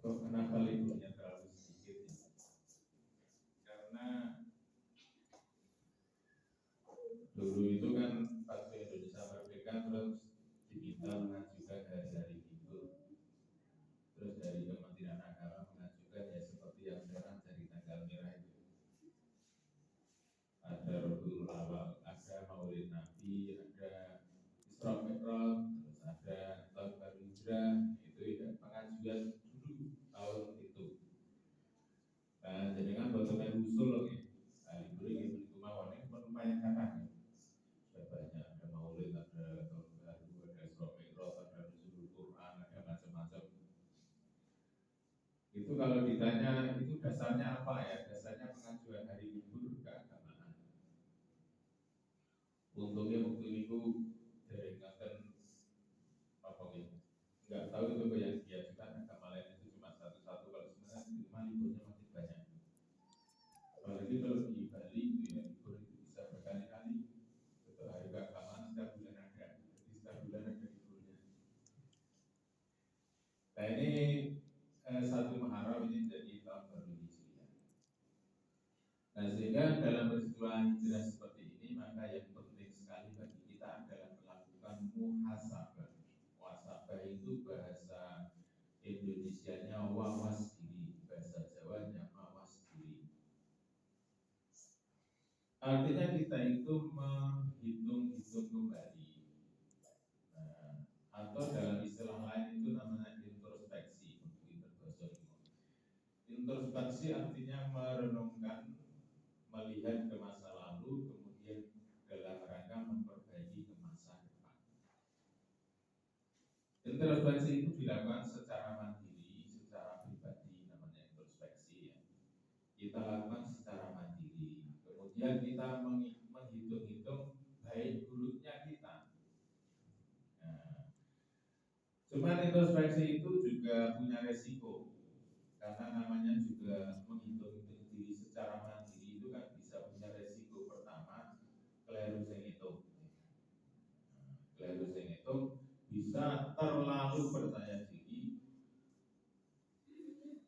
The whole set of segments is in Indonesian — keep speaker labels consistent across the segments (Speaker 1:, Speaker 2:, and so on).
Speaker 1: Kok kenapa liburnya terlalu sedikit ya? Karena dulu itu kan waktu Indonesia merdeka terus diminta mengajukan hari-hari libur. Terus dari Kementerian Agama mengajukan ya seperti yang sekarang dari tanggal merah itu. Ada Rabiul Awal, ada Maulid Nabi, ada Isra Mi'raj, terus ada Tahun Baru Hijrah, itu ya pengajuan dulu tahun itu. Nah, jadi kan botolnya usul loh ya. Nah, libur ini begitu mawon ini lumayan kakak. Sudah banyak, ada Maulid, ada Tahun Baru, ada Isra Mi'raj, ada Nuzulul Quran, ada macam-macam. Itu kalau ditanya itu dasarnya apa ya? Dasarnya pengajuan hari libur keagamaan. Untungnya waktu itu dari ngaten apa gitu. Enggak tahu itu yang diajukan agama lain itu cuma satu-satu, kalau sebenarnya cuma liburnya makin banyak. Apalagi kalau di Bali itu ya libur itu bisa berkali-kali. Untuk hari keagamaan setiap bulan ada, jadi setiap bulan ada liburnya. Nah ini 1 Muharram ini jadi tahun baru Hijriah. Nah sehingga dalam peristiwa hijrah seperti ini maka yang penting sekali bagi kita adalah melakukan muhasabah. Muhasabah itu bahasa Indonesianya wawas diri, bahasa Jawanya mawas diri. Artinya kita itu menghitung-hitung kembali. Nah, atau dalam istilah lain itu namanya introspeksi untuk interbahasa. Introspeksi artinya merenungkan, melihat ke masa lalu, kemudian dalam rangka memperbaiki ke masa depan. Introspeksi itu dilakukan secara mandiri, secara pribadi, namanya introspeksi ya. Kita lakukan secara mandiri, kemudian kita menghitung-hitung baik buruknya kita. Nah, cuman introspeksi itu juga punya resiko, karena namanya juga menghitung-hitung diri secara mandiri itu kan bisa punya resiko. Pertama, keliru sing itu. Keliru sing itu bisa terlalu percaya diri.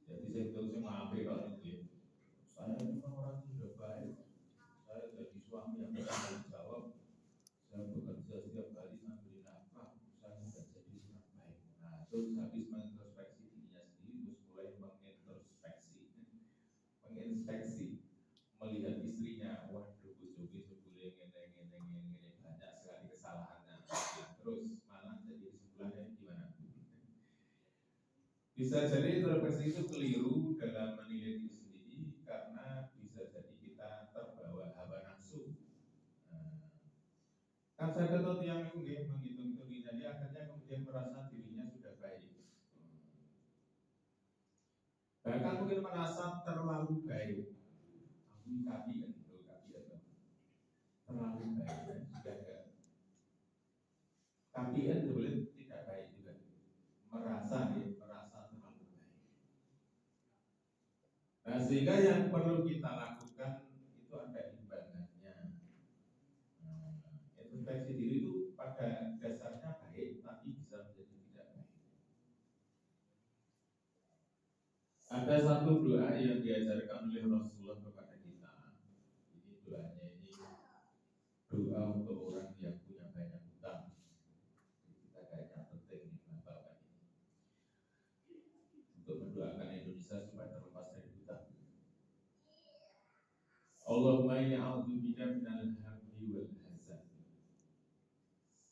Speaker 1: Jadi saya itu saya mampir kalau itu ya. Saya ini orang sudah baik. Saya jadi suami yang bertanggung jawab. Saya bekerja setiap hari sambil nafkah. Saya sudah jadi orang baik. Nah, terus habis mengintrospeksi dirinya sendiri, terus mulai menginspeksi, melihat istrinya. Waduh, bojoku sebule ngene banyak sekali kesalahannya. Nah, terus malah jadi kesimpulannya gimana? Bisa jadi introspeksi itu keliru dalam menilai diri sendiri karena bisa jadi kita terbawa hawa nafsu. Kan saya ketemu yang menghitung dirinya, dia akhirnya kemudian merasa dirinya sudah baik. Bahkan mungkin merasa terlalu baik. Aku kabian, terlalu baik dan sudah enggak. Kabian boleh tidak baik juga. Merasa terlalu baik. Nah, sehingga yang perlu kita lakukan itu ada imbangannya. Introspeksi diri itu pada dasarnya baik, tapi bisa menjadi tidak baik. Ada satu doa yang diajarkan oleh Rasulullah kepada kita. Ini doanya ini doa untuk orang yang punya banyak hutang. Kita kayaknya penting nih menghafalkan ini. Untuk mendoakan Indonesia supaya terlepas dari hutang. Allahumma inni a'udzubika minal hammi wal hazan.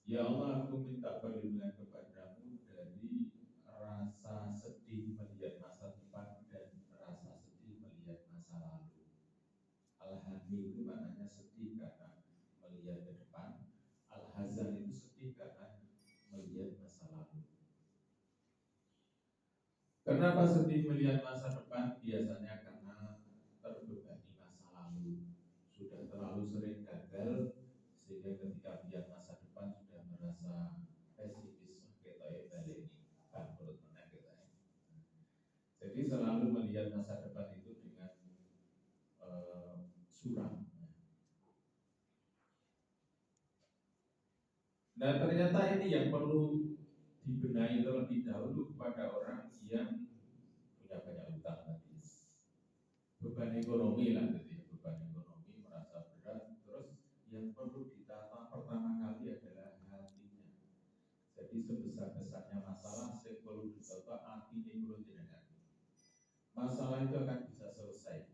Speaker 1: Ya Allah, aku minta perlindungan kepadamu dari rasa sedih melihat masa depan dan rasa sedih melihat masa lalu. Al-hammi itu maknanya sedih karena melihat ke depan. Al-hazan itu sedih karena melihat masa lalu. Kenapa sedih melihat masa depan? Biasanya karena terbebani masa lalu. Sudah terlalu sering gagal, sehingga ketika melihat masa depan sudah merasa pesimis. Kita balik ini bangkrut mana kita. Jadi selalu melihat masa depan itu dengan suram. Dan ternyata ini yang perlu dibenahi terlebih dahulu kepada orang yang masalah itu akan bisa selesai.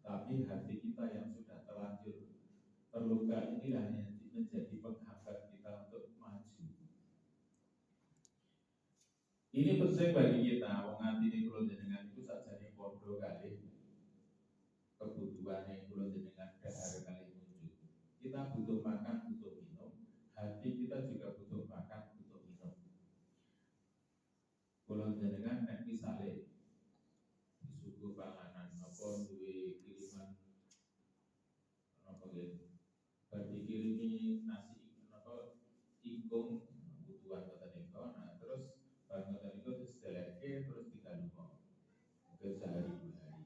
Speaker 1: Tapi hati kita yang sudah terlanjur terluka inilah yang menjadi penghambat kita untuk maju. Ini penting bagi kita. Wong ati ini kula jenengan itu sajane padha kali kebutuhan yang kula jenengan dahar kali muncul. Kita butuh makan, butuh minum. Hati kita juga butuh makan, butuh minum. Kula jenengan nek misale disuguh panganan apa duwe kiriman apa nggih bar dikirimi nasi apa ingkung kebutuhan ngoten niku. Nah terus bar ngoten niku disedeleke terus digaluho mungkin sehari 2 hari.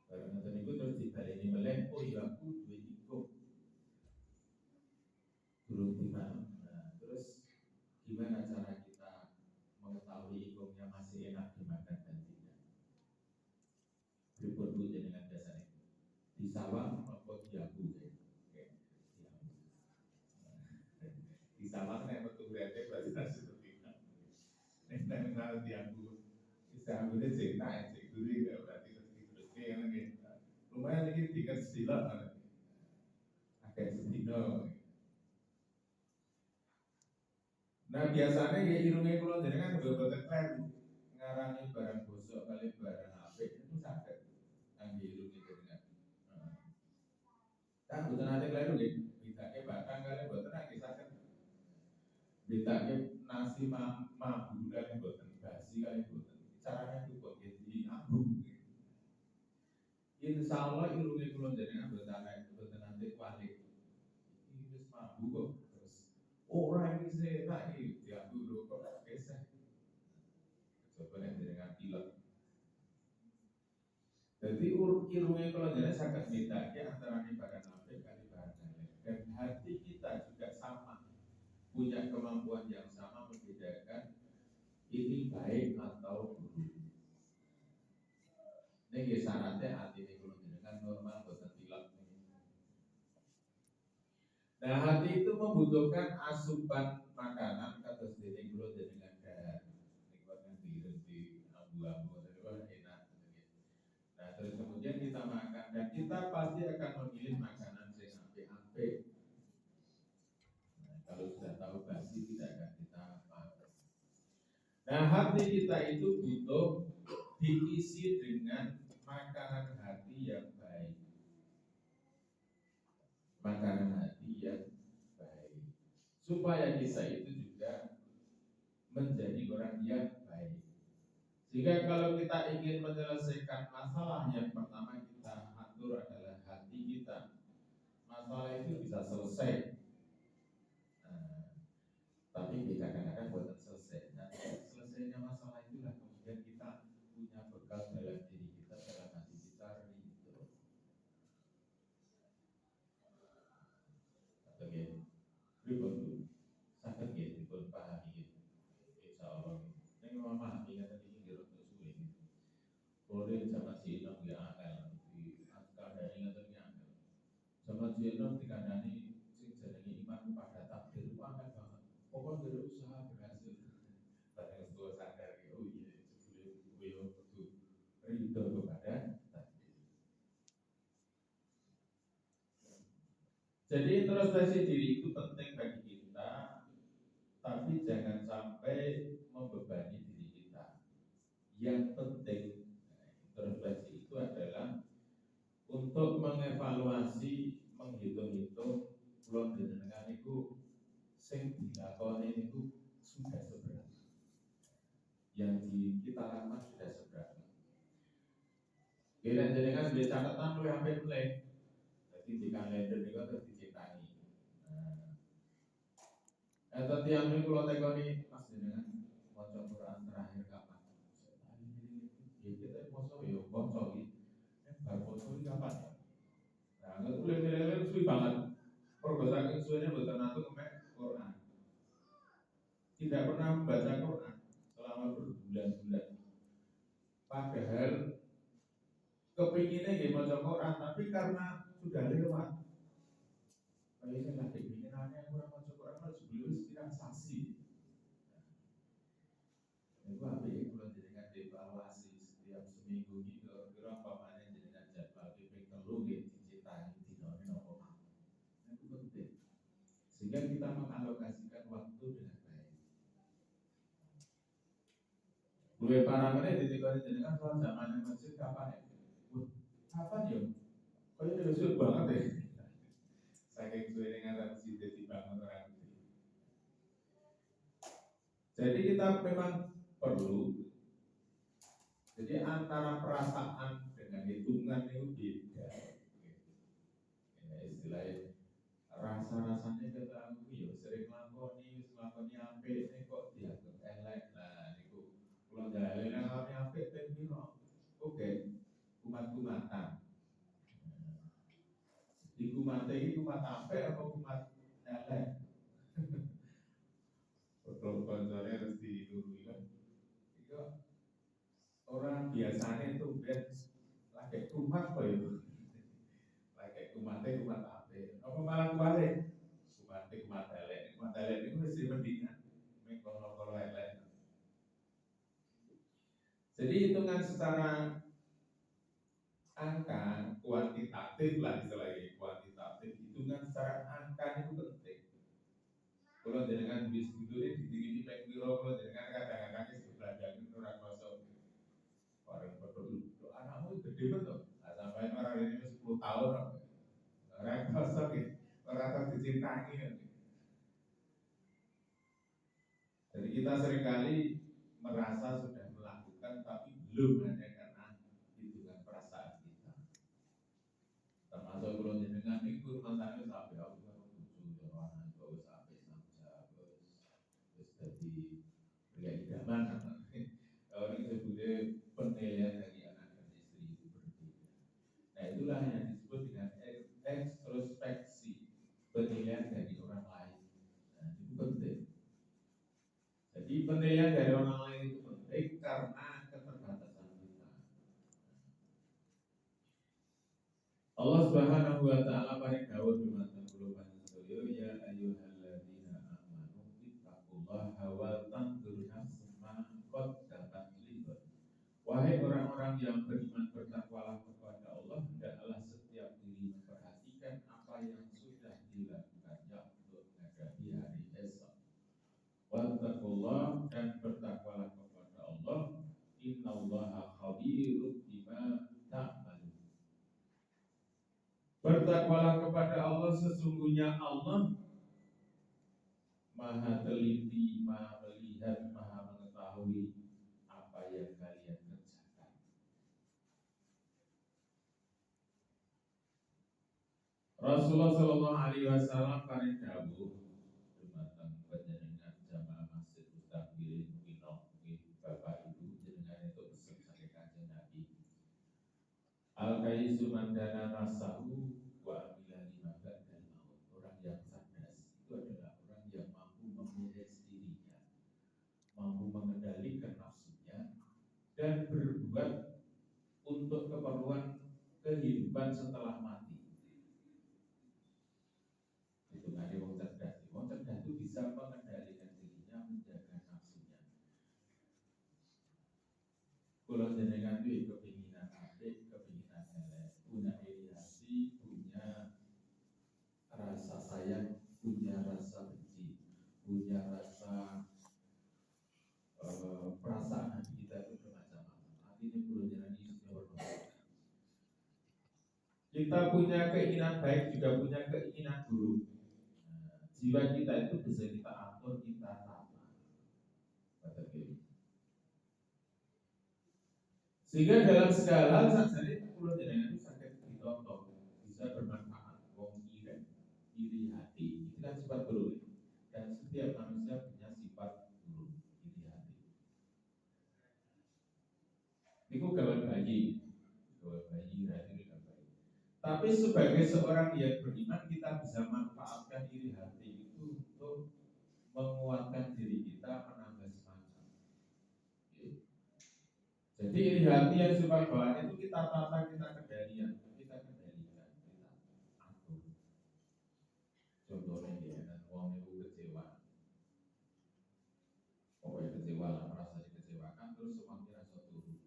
Speaker 1: Bar ngoten niku terus dibaleni meleh, oh ya aku duwe ingkung durung dimakan. Nah terus gimana cara kita mengetahui ingkungnya masih enak dimakan dan tidak? Pripun Bu jenengan biasanya disawang apa diabu ya? Disawang nek metu berarti berarti seperti itu. Nek kalau diabu disambune sing tak sing duri ya berarti terus kan gitu. Lumayan iki tiket silap kan. Akeh sedino. Nah biasanya ya irunge kula jenengan boten kleru. Ngarani barang bosok kali barang apik itu saged kangge irunge jenengan. Kan boten ate kleru nggih. Bedake batang kali boten nggih saged. Bedake nasi mambu kali boten, basi kali boten. Caranya itu kok jadi ambu. Insya Allah irunge kula jenengan boten ate kualik. Ini wis mambu kok terus. Ora iki senak iki diambu lho kok gesek. Coba nek jenengan pilek. Jadi irunge kula jenengan saged bedake antara barang apik kali barang elek. Dan hati kita juga sama. Punya kemampuan yang sama membedakan ini baik atau buruk. Ini syaratnya hati ini kalau dengan normal boten pilek. Nah hati itu membutuhkan asupan makanan kados dene kula jenengan dahar. Niku kan di abu-abu niku enak. Nah terus kemudian kita makan dan kita pasti akan memilih makanan sing apik-apik. Nah, kalau sudah tahu basi tidak akan kita makan. Nah hati kita itu butuh diisi dengan makanan hati yang baik. Makanan hati yang baik. Supaya kita itu juga menjadi orang yang baik. Sehingga kalau kita ingin menyelesaikan masalah yang pertama kita atur adalah hati kita, masalah itu bisa selesai. Nah, tapi kadang-kadang buat selesai. Nah, selesainya masalah itulah kemudian kita punya bekal dalam diri kita, dalam hati kita ridho. Oke, berikut sakit ya, dipun pahami gitu. Insyaallah. Ini memang ingat tadi ini untuk sulit. Boleh sama si Inom ya akal di keadaan ingat tadi akal. Sama si Inom di keadaan ini sing jenenge iman pada takdir itu akal banget. Pokoknya dari usaha berhasil. Pada sebuah sadar ya, oh iya, sebelum gue betul ridho kepada takdir. Jadi introspeksi diri itu penting bagi kita, tapi jangan sampai membebani diri kita. Yang penting introspeksi itu adalah untuk mengevaluasi, menghitung-hitung kula jenengan itu sing dilakoni itu sudah seberapa. Yang kita lakukan sudah seberapa. Kira jenengan duwe catatan luwih apik meneh. Jadi di kalender niku terus diciptani. Eta tiyang niku kula tekoni Mas jenengan maca Quran terakhir kapan? Ya kita poso ya poso iki. Bar poso iki kapan? Nah, nggak boleh suwi banget. Perbataan suwinya mboten nate kemek Quran. Tidak pernah membaca Quran selama berbulan-bulan. Padahal kepinginnya nggih maca Quran, tapi karena sudah lewat. Kayaknya lagi pinginannya kurang maca Quran harus beliau sekitar sasi. Itu apa ya kalau jadikan evaluasi tiap seminggu ini kira-kira umpamanya jenengan jadwal ping telu nggih dicitani dinane napa mawon. Itu penting. Sehingga kita mengalokasikan waktu dengan baik. Luwih parah meneh ditekoni jenengan soal zamane masjid kapan ya? Kapan ya? Kaya sulit banget ya. Saking suwe ngaran masjid dibangun orang. Jadi kita memang perlu. Jadi antara perasaan dengan hitungan itu beda. Ya, istilahnya rasa-rasanya kita ya sering lakoni apik nih kok dianggap elek. Nah, niku kula dalil lakoni apik ping pira? Oke, kumat-kumatan. Di kumate iki kumat apik apa kumat elek? Betul koncone harus dituruni kan. Itu orang biasanya itu lagi kumat kok itu. Lagi kumat apik. Apa malah kuwale? Kumat elek itu mesti mendingan. Kalau elek. Jadi hitungan secara angka kuantitatif lah istilahnya kuantitatif hitungan secara angka itu penting. Kalau jenengan bis studionya di ping pira kalau jenengan kadang-kadang wis belajar ora krasa. Orang betul anakmu gede betul. Nah, sampai orang ini 10 tahun orang krasa orang tahu dicintai. Jadi kita seringkali merasa sudah melakukan tapi belum hanya karena hitungan perasaan kita. Termasuk kalau jenengan itu rumah tangga sampai aku kan tujuh orang itu sampai sampai terus jadi pria idaman. Orang sebutnya penilaian dari anak dan istri itu berbeda. Nah itulah yang disebut dengan ekstrospeksi penilaian dari orang lain. Nah itu penting. Jadi penilaian dari orang lain itu penting karena keterbatasan kita. Allah Subhanahu wa taala paring dawuh dumateng kula panjenengan ya ayyuhalladzina amanu ittaqullaha wa tanzur nafsum ma qaddamat lighad. Wahai orang-orang yang beriman bertakwalah kepada Allah, hendaklah setiap diri memperhatikan apa yang sudah dilakukannya untuk menghadapi hari esok. Wattaqullah dan bertakwalah kepada Allah, innallaha khabirun bima ta'malun. Bertakwalah kepada Allah, sesungguhnya Allah Maha teliti, Maha melihat, Maha mengetahui apa yang kalian kerjakan. Rasulullah Shallallahu Alaihi Wasallam paling dawuh dumateng panjenengan jamaah masjid Mustaqbilin mungkin bapak ibu jenengan itu pesan saking kanjeng Nabi. Al-Kaisu mandana nasahu wa amila lima ba'dal maut. Orang yang cerdas itu adalah orang yang mampu memanage dirinya, mampu mengendalikan nafsunya dan berbuat untuk keperluan kehidupan setelah mati. Itu nggak ada orang cerdas. Orang cerdas itu bisa mengendalikan dirinya, menjaga nafsunya. Kalau jenengan itu kepinginan apik, kepinginan elek, punya iri hati, punya rasa sayang, punya rasa benci, punya rasa perasaan hati kita itu bermacam-macam. Artinya perlu jangan istimewa. Kita punya keinginan baik, juga punya keinginan buruk. Jiwa kita itu bisa kita atur, kita tata. Sehingga dalam segala hal saja perlu jangan itu sakit ditonton, bisa bermanfaat. Wong iri hati, itu kan sifat buruk. Dan setiap manusia punya sifat buruk, iri hati. Itu kawan bayi iri hati itu kawan bayi. Tapi sebagai seorang yang beriman, kita bisa manfaatkan iri hati itu untuk menguatkan diri kita, menambah semangat. Jadi iri hati yang sifat bawaan itu kita tata, kita kendalikan, kita atur. Contohnya dia dan uang itu kecewa, pokoknya kecewa lah, merasa dikecewakan terus semakin rasa turun.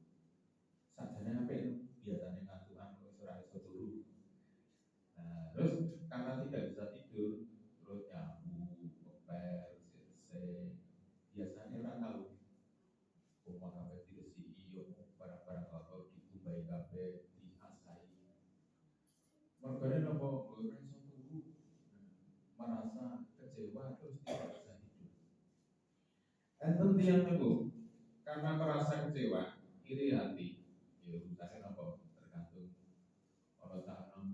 Speaker 1: sampai diasai. Mergane nopo ora iso turu, merasa kecewa terus tidak bisa hidup. Enten tiyang niku karena merasa kecewa, iri hati, ya urusannya nopo tergantung orang tanam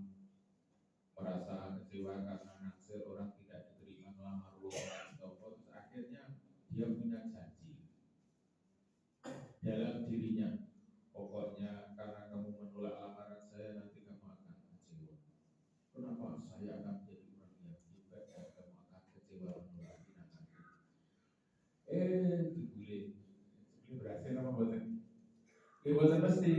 Speaker 1: merasa kecewa karena naksir orang tidak diterima melamar orang atau terus akhirnya dia punya janji dalam dirinya, pokoknya karena kamu menolak lamaran saya nanti kamu akan kecewa. Kenapa saya akan menjadi orang yang hebat dan kamu akan kecewa menolak tindakanku? Dibully berhasil apa buatan? Buatan pasti.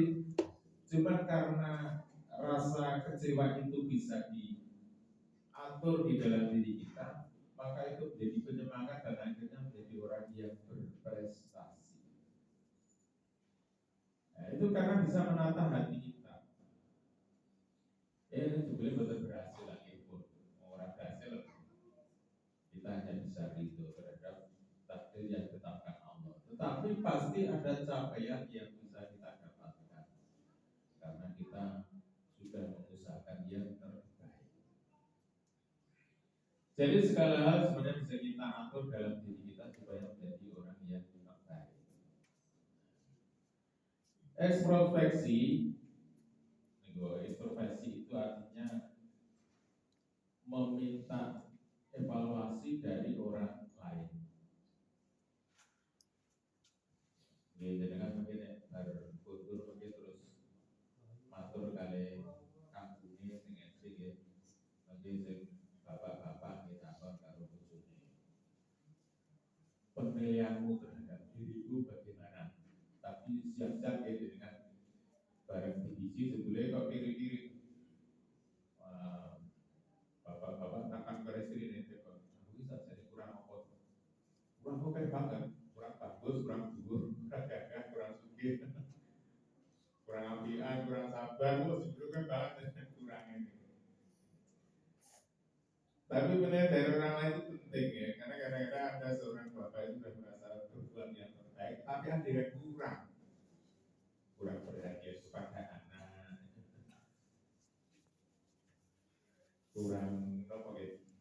Speaker 1: Cuma karena rasa kecewa itu bisa diatur di dalam diri kita, maka itu menjadi penyemangat dan akhirnya menjadi orang yang berprestasi. Nah, itu karena bisa menata hati kita. Sebelum betul berhasil lagi pun orang berhasil, kita hanya bisa ridho terhadap takdir yang ditetapkan Allah. Tetapi pasti ada capaian yang bisa kita dapatkan karena kita sudah mengusahakan yang terbaik. Jadi segala hal sebenarnya bisa kita atur dalam diri kita supaya menjadi orang yang terbaik. Ekstrospeksi itu artinya meminta evaluasi dari orang lain. Jadi dengan mungkin berkultur mungkin terus matur kali kampungnya sing SD ya, mungkin sing bapak-bapak kita apa karo bojone. Penilaianmu terhadap diriku bagaimana? Tapi siap-siap ya dengan barang biji sebelumnya kok kiri-kiri. Bapak-bapak takkan beristri ini kok aku bisa jadi kurang apa? Kurang oke banget, kurang bagus, kurang dhuwur, kurang gagah, kurang sugih. Kurang ambilan, kurang sabar, sebelumnya banget kurang ini. Tapi penilaian dari orang lain itu penting ya, karena kadang-kadang ada seorang bapak itu sudah merasa berbuat yang terbaik, tapi ada yang kurang perhatian kepada anak,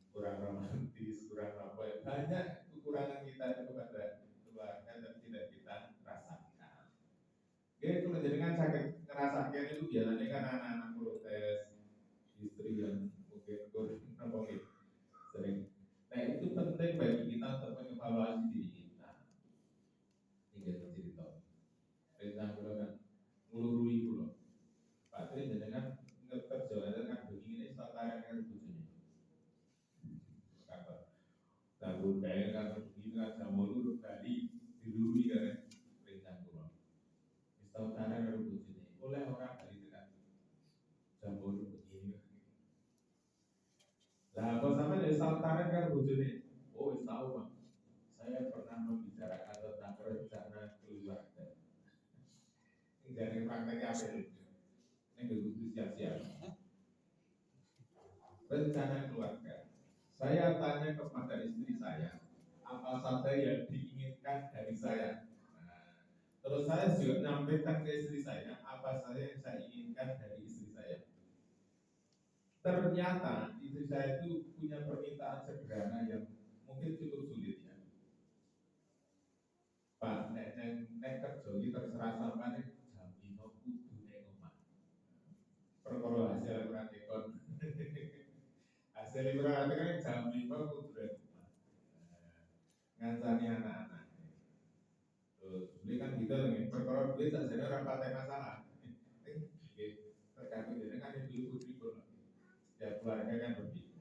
Speaker 1: kurang romantis, kurang apa ya, banyak kekurangan kita itu kepada keluarga dan tidak kita rasakan. Jadi kalau jadikan sakit ngerasakan itu biasanya kan anak-anak protes, istri yang mungkin kurang sering. Nah itu penting bagi kita untuk mengevaluasi diri kita. Tiga cerita. Cerita kalau kan ngelurui dulu. Pak Tri dengan kerja dengan begini setara dengan begini. Kata, lalu kayak kata begini kan sama dulu kali dilurui kan cerita dulu. Setara dengan begini. Oleh orang dari dekat. Jambul begini. Lah, apa sama dari setara kan begini. Oh, tahu Pak. Saya pernah membicarakan tentang rencana keluarga. Ini dari prakteknya apa itu? Ini begitu siap-siap. Rencana keluarga. Saya tanya kepada istri saya, apa saja yang diinginkan dari saya. Nah, terus saya juga menyampaikan ke istri saya, apa saja yang saya inginkan dari istri saya. Ternyata istri saya itu punya permintaan sederhana yang mungkin cukup sulit ya. Pak, nek kerja iki terserah sampean jam 5 kudu nek omah. Perkara hasil ora tekon. Hasil ora tekon jam 5 kudu nek omah. Ngancani anak-anak. Terus beli kan gitu dengan perkara duit sajane ora patek masalah. Tergantung dia kan itu putri ya keluarga kan begitu.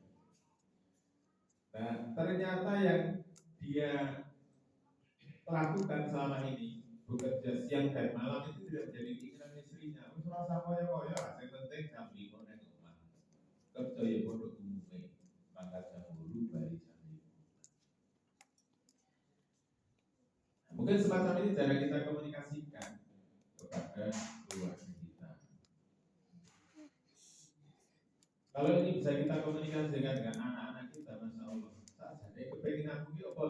Speaker 1: Nah, ternyata yang dia lakukan selama ini bekerja siang dan malam itu tidak menjadi keinginan istrinya. Merasa koyo-koyo, yang penting jam 5 nek omah. Kerja ya bodoh umumnya, maka jam 10 balik jam 5. Mungkin semacam ini cara kita komunikasikan kepada keluarga kita. Kalau ini bisa kita komunikasikan dengan anak-anak kita, masya Allah. Jadi kepenginan aku apa?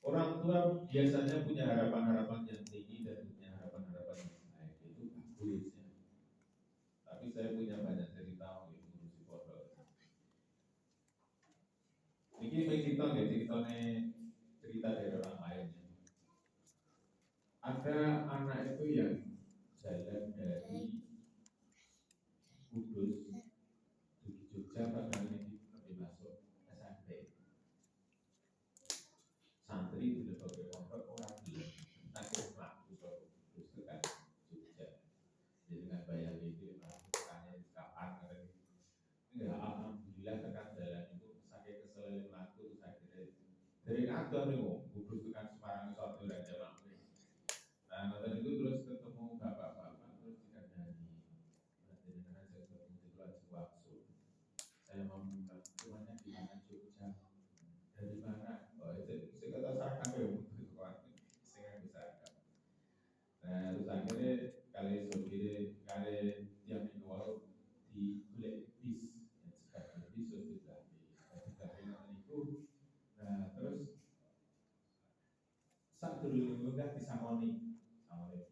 Speaker 1: Orang tua biasanya punya harapan-harapan yang tinggi dan punya harapan-harapan yang baik. Itu saya punya banyak cerita ngurusi pondok. Ini cerita dari orang lain. Ada anak itu yang jalan dari Kudus di Jogja bahkan ini masuk SMP. Santri di berbagai pondok orang bilang aku melaku terus tekan Jogja. Jadi dengan bayar itu tanya kapan enggak, alhamdulillah tekan jalan itu sakit keselin melaku saya kira dari kantor nih Kudus tekan Semarang suatu raja mampu. Nah nonton itu terus ketemu bapak-bapak terus dikandani berarti dengan saya ketemu di luar waktu saya mau minta rumahnya di mana Jogja dari mana itu saya kata saya kabeh untuk kuat saya bisa. Nah terus akhirnya kali sopir kali tiap minggu di kulit bis sekarang bis sudah di itu. Nah terus saat dulu enggak disamoni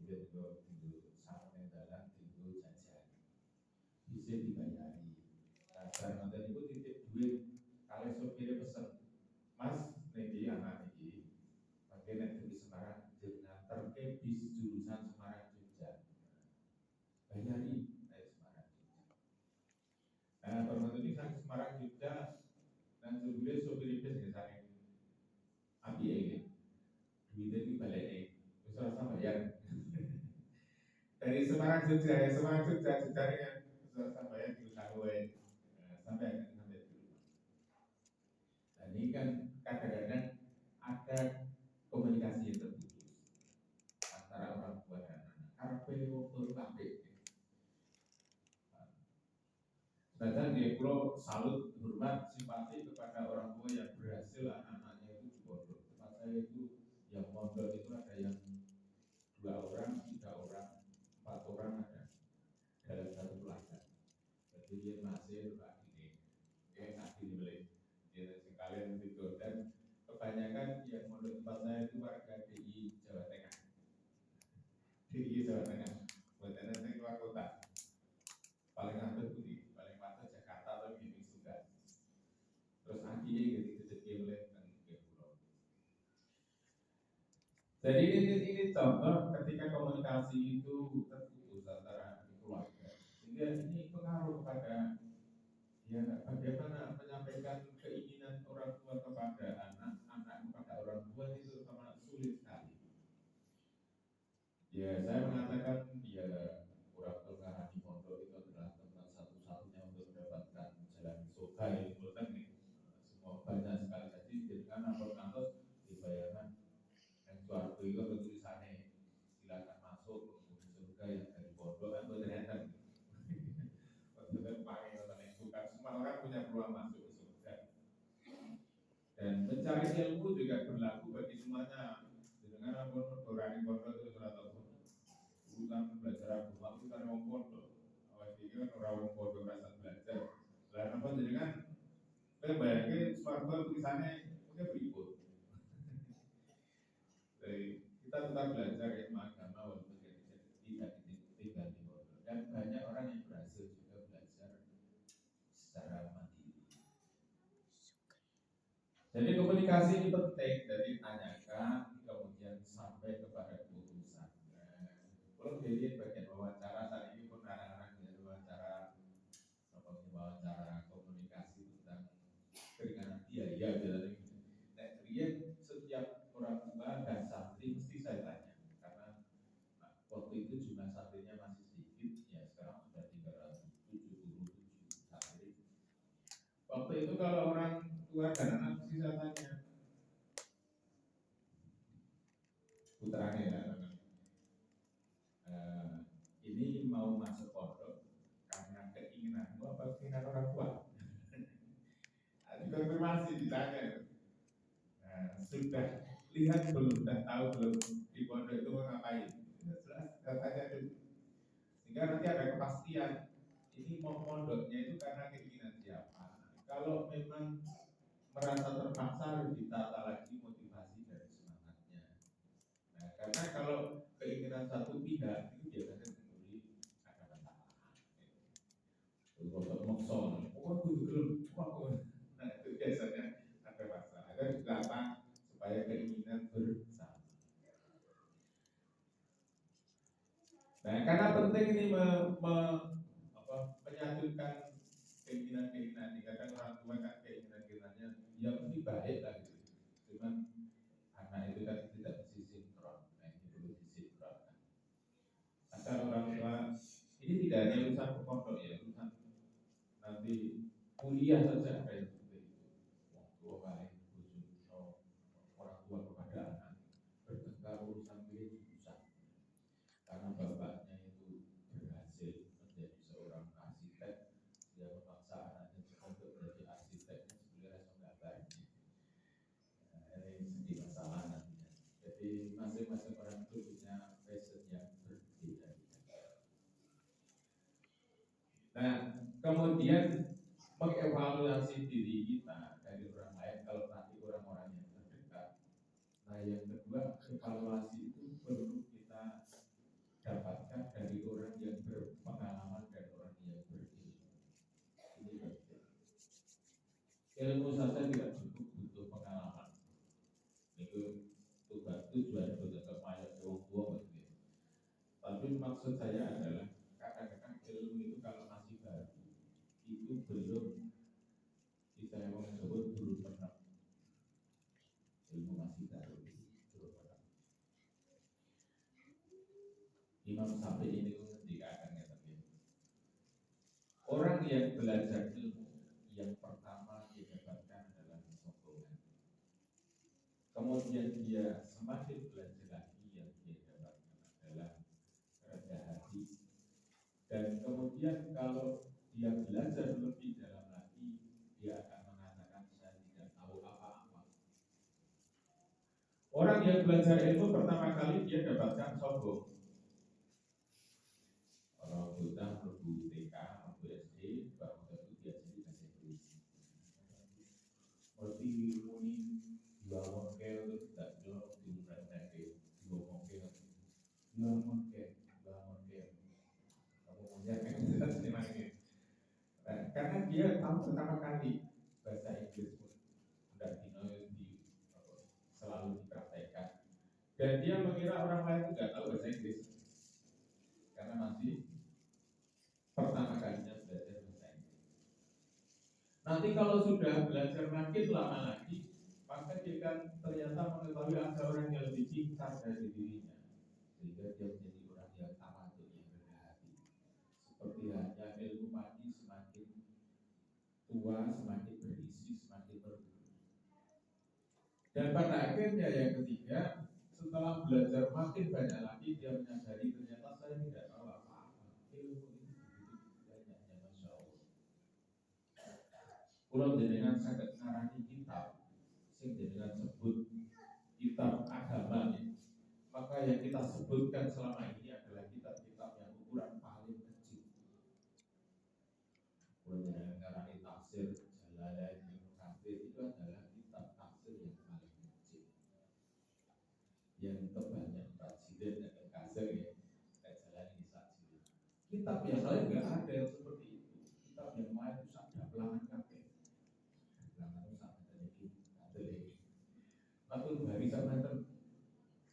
Speaker 1: juga sama dalam tinggal jajan bisa dibayari. Nah sekarang nonton itu titip duit kali sopir pesen mas niki anak niki pakai nek di Semarang dengan terke bis jurusan Semarang Jogja bayari dari Semarang Jogja. Nah permata ini sang Semarang Jogja dan sebelumnya sopir bis nggak saking api ini duitnya di balik ini bisa rasa bayar dari Semarang Jogja ceritanya bisa rasa bayar di Karawang sampai di rumah. Dan ini kan kadang-kadang ada komunikasi yang terputus antara orang tua dan anak. Karena waktu kabeh. Sedangkan dia pulau salut, hormat, simpati kepada orang tua yang berhasil anak-anaknya itu di pondok. Tempat saya itu yang pondok itu ada yang 2 orang, 3 orang, 4 orang ada dalam satu keluarga. Jadi dia masih Pak ini, dia ngasih beli, dia sekalian itu dan kebanyakan yang pondok tempat saya itu warga DI Jawa Tengah. DI Jawa Tengah, buat anak saya keluar kota. Paling atas Budi, paling atas Jakarta atau gini juga. Terus akhirnya gitu oleh kan pulau. Jadi ini contoh ketika komunikasi itu terputus antara keluarga. Sehingga ini pengaruh kepada ya bagaimana menyampaikan keinginan orang tua kepada anak, anak kepada orang tua itu sama sulit sekali. Ya saya mengatakan ya orang tua di pondok itu adalah tempat satu-satunya untuk mendapatkan jalan surga ini bukan nih. Semua banyak sekali jadi jadikan kantor dibayarkan yang suatu itu ada tulisannya silakan masuk ke surga yang dari pondok kan ternyata betul pakai yang bukan semua orang punya peluang masuk ke surga. Dan mencari ilmu juga berlaku bagi semuanya. Dengan orang pondok itu atau urusan belajar agama itu kan orang pondok. Awal ini kan orang pondok rasa belajar. Lalu apa dengan bayangin suatu tulisannya mungkin berikut. Jadi kita tetap belajar ilmu agama walaupun tidak di pondok. Dan banyak orang yang berhasil juga belajar secara mandiri. Jadi komunikasi ini penting dari tanyakan kemudian sampai kepada keputusan. Kalau jadi bagian wawancara saat ini pun anak-anak wawancara komunikasi tentang keringanan biaya biasanya. Nah, setiap orang tua dan santri mesti saya tanya karena waktu itu jumlah santrinya masih sedikit ya sekarang sudah 377 santri. Waktu itu kalau orang tua dan anak mesti saya tanya putranya ya, ini mau masuk pondok karena keinginanmu apa keinginan orang tua? Dikonfirmasi ditanya. Nah, sudah lihat belum, sudah tahu belum di pondok itu mau ngapain? Jelas, tanya dulu. Sehingga nanti ada kepastian. Ini mau pondoknya itu karena keinginan siapa? Kalau memang merasa terpaksa harus ditata lagi motivasi dari semangatnya. Nah, karena kalau keinginan satu pihak itu biasanya sendiri ada masalah. Nah, karena penting ini menyatukan keinginan-keinginan ini. Kadang orang tua kan keinginan-keinginannya ya mesti baik lah gitu. Cuman anak itu kan tidak mesti sinkron. Nah, ini perlu disinkronkan. Asal orang tua ini tidak hanya urusan pondok ya, urusan nanti kuliah saja ada yang seperti itu. Orang tua baik, orang tua kepada anak bertengkar urusan milik susah karena bapaknya itu berhasil menjadi seorang arsitek, dia memaksa anaknya untuk menjadi arsiteknya sebenarnya menggambar. Nah, ini jadi masalah nantinya. Jadi masing-masing orang itu punya passion yang berbeda. Nah, kemudian mengevaluasi diri kita dari orang lain kalau nanti orang-orang yang terdekat. Nah, yang kedua, evaluasi itu perlu kita dapatkan dari orang yang berpengalaman dan orang yang berilmu. Ini penting. Ilmu saja tidak cukup, butuh pengalaman. Itu tujuan untuk kemajuan tua begitu. Tapi maksud saya adalah kadang-kadang ilmu itu kalau masih baru itu belum kita yang sebut belum pernah. Ilmu masih baru belum pernah. Imam Syafi'i ini menghentikan orang yang belajar ilmu yang pertama dia dapatkan adalah kesombongan. Kemudian dia semakin belajar lagi yang dia dapatkan adalah rendah hati. Dan kemudian kalau dia belajar lebih dalam lagi, dia akan mengatakan saya tidak tahu apa-apa. Orang yang belajar ilmu pertama kali dia dapatkan sombong. Orang buta berbu TK, berbu SD, baru itu dia jadi bahasa Inggris. Berarti muni dibangun ke itu tidak jauh diumumkan ke dibangun ke dibangun ke. Kamu punya kan tidak terima ini. Karena dia tahu pertama kali bahasa Inggris pun sudah selalu dipraktekkan. Dan dia mengira orang lain tidak tahu bahasa Inggris karena masih pertama kalinya belajar bahasa Inggris. Nanti kalau sudah belajar makin lama lagi, maka dia kan ternyata mengetahui ada orang yang lebih pintar dari dirinya, sehingga dia menjadi orang yang tawadhu, yang rendah hati. Seperti hanya ilmu padi semakin tua, semakin berisi, semakin berguna. Dan pada akhirnya yang ketiga, setelah belajar makin banyak lagi, dia menyadari ternyata saya tidak tahu apa-apa. Ilmu ini begitu banyaknya, Masya Allah. Kalau jenengan saged ngarani kitab sing jenengan sebut kitab agama, maka yang kita sebutkan selama ini adalah kitab-kitab yang ukuran paling kecil. Kalau jenengan ngarani tafsir Jalalain Ibnu Katsir itu adalah kitab tafsir yang paling kecil, yang tebalnya 4 jilid dan Katsir ya, Jalalain ini 1 jilid. Kitab yang lain nggak ada yang seperti itu. Kitab yang lain itu ada pelangan kabeh. Atau dari sana kan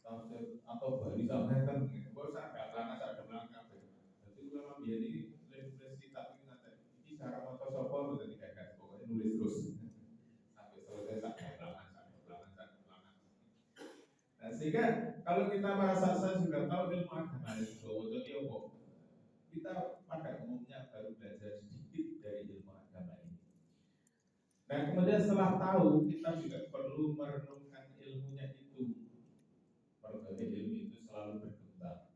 Speaker 1: tafsir atau dari sana kan bos ada lama ada belakang. Jadi ulama biar ini nulis kitab ini nanti ini cara moto sopo betul tidak kan pokoknya nulis terus sampai selesai sampai belakang. Nah sehingga kalau kita merasa saya sudah tahu ilmu agama itu jadi apa? Kita pada umumnya baru belajar sedikit dari ilmu agama ini. Nah kemudian setelah tahu kita juga perlu merenungkan ilmunya itu. Berbagai ilmu itu selalu berkembang,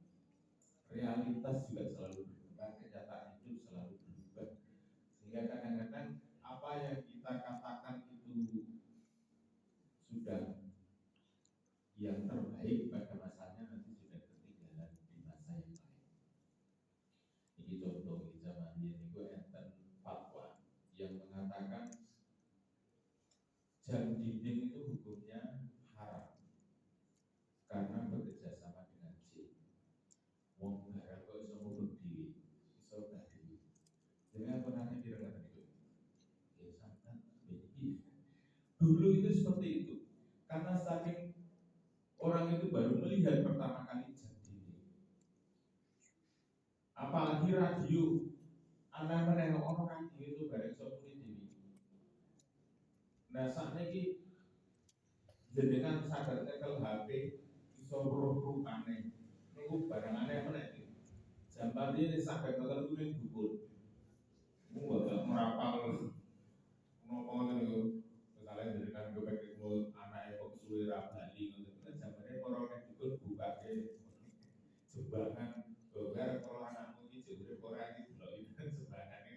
Speaker 1: realitas juga selalu berkembang, kenyataan itu selalu berubah. Sehingga kadang-kadang apa yang kita katakan itu sudah yang terbaik pada masanya nanti sudah ketinggalan di masa yang lain. Ini contoh di zaman ini itu enten fatwa yang mengatakan jam dinding itu hukumnya haram karena bekerja sama dengan jin. Wong barang kok iso ngubur diri, iso tadi. Dengan pernah dirasakan itu. Ya sangat begini. Dulu itu seperti itu. Karena saking orang itu baru melihat pertama kali radio, ana meneh ono radio itu bareng iso muni dhewe. Nah sakniki jenengan sadar nyekel HP iso weruh rupane. Niku barang aneh meneh. Jamban ini sampai bakal kuning dukun. Mungkin gak merapal. Menapa ngoten niku. Misalnya jenengan kepengin ngul anake kok suwe ra bali ngoten. Kan jambane para nek dukun bukake jebakan gower kalau anakmu iki jebule ora iki deloki jebakane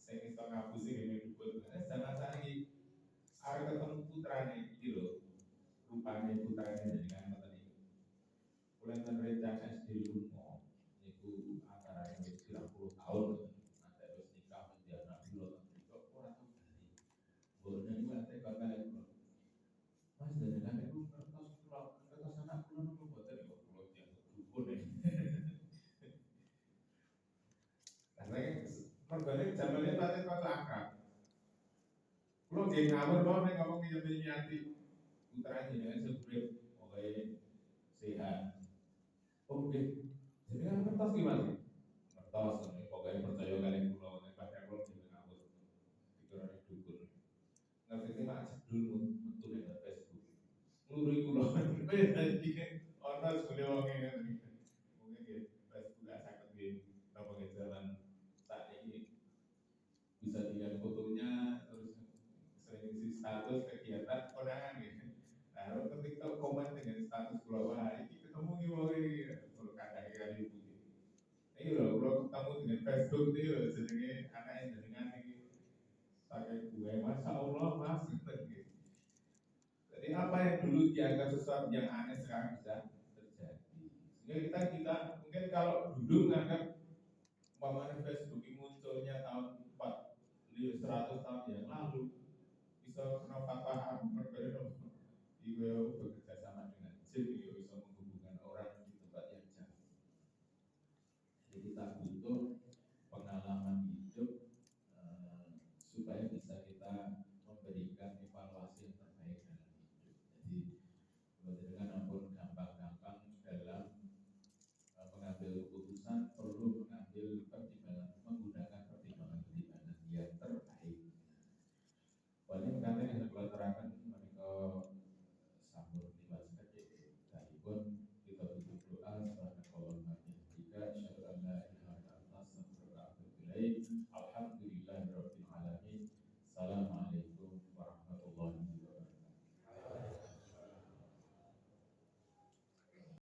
Speaker 1: sing iso ngapusi ngene dukun. Zaman sakniki arep ketemu putrane iki lho. Rupane putrane jenengan ngoten niku. Kula ngerencang SD lunga niku antara wis 30 tahun nanti wis nikah menjadi anak kula kok ora tau bali. Boten niku ate kakak kula. Mas jenengan niku ngertos kula ngertos anak kula niku boten kok kula dianggep dukun ya. Karena mergane jamane paten kok akrab. Kula nggih ngawur kok nek ngomong nyemeni putra jenengan sebrek pokoke sehat. Oh nggih. Jenengan ngertos ki Mas? Ngertos pokoke percaya kalian kula nek padha kula jenengan ngawur. Dikira dukun. Ngerti mak jedul metu ning Facebook. Ngluri kula. Dadi ana jebule wong ngene. Mungkin nggih Facebook gak saged nggih napa nggih jalan saat ini bisa dilihat fotonya terus sering isi status kegiatan kondangan gitu. Nah, ketika komen dengan status pulau wah ini ketemu nih wong iki kalau kadang kali putih. Ini loh, kalau ketemu dengan Facebook itu loh, jenenge anak jenengan ini pakai gue, masya Allah mas. Jadi apa yang dulu dianggap sesuatu yang aneh sekarang bisa terjadi. Sehingga kita mungkin kalau dulu menganggap umpamanya Facebook ini munculnya tahun 100 tahun yang lalu bisa kena paham berbeda Iweo bekerja sama dengan jin Iweo bisa menghubungkan orang di tempat yang jauh. Jadi kita butuh pengalaman hidup supaya bisa kita memberikan evaluasi yang terbaik dalam hidup. Jadi dengan ampun gampang-gampang dalam mengambil keputusan perlu mengambil pertimbangan menggunakan pertimbangan-pertimbangan yang terbaik. Banyak kata yang saya terangkan mereka sambut liwat sebagai daripun kita butuh doa sebagai kolom jika insyaallah la ilaha illallah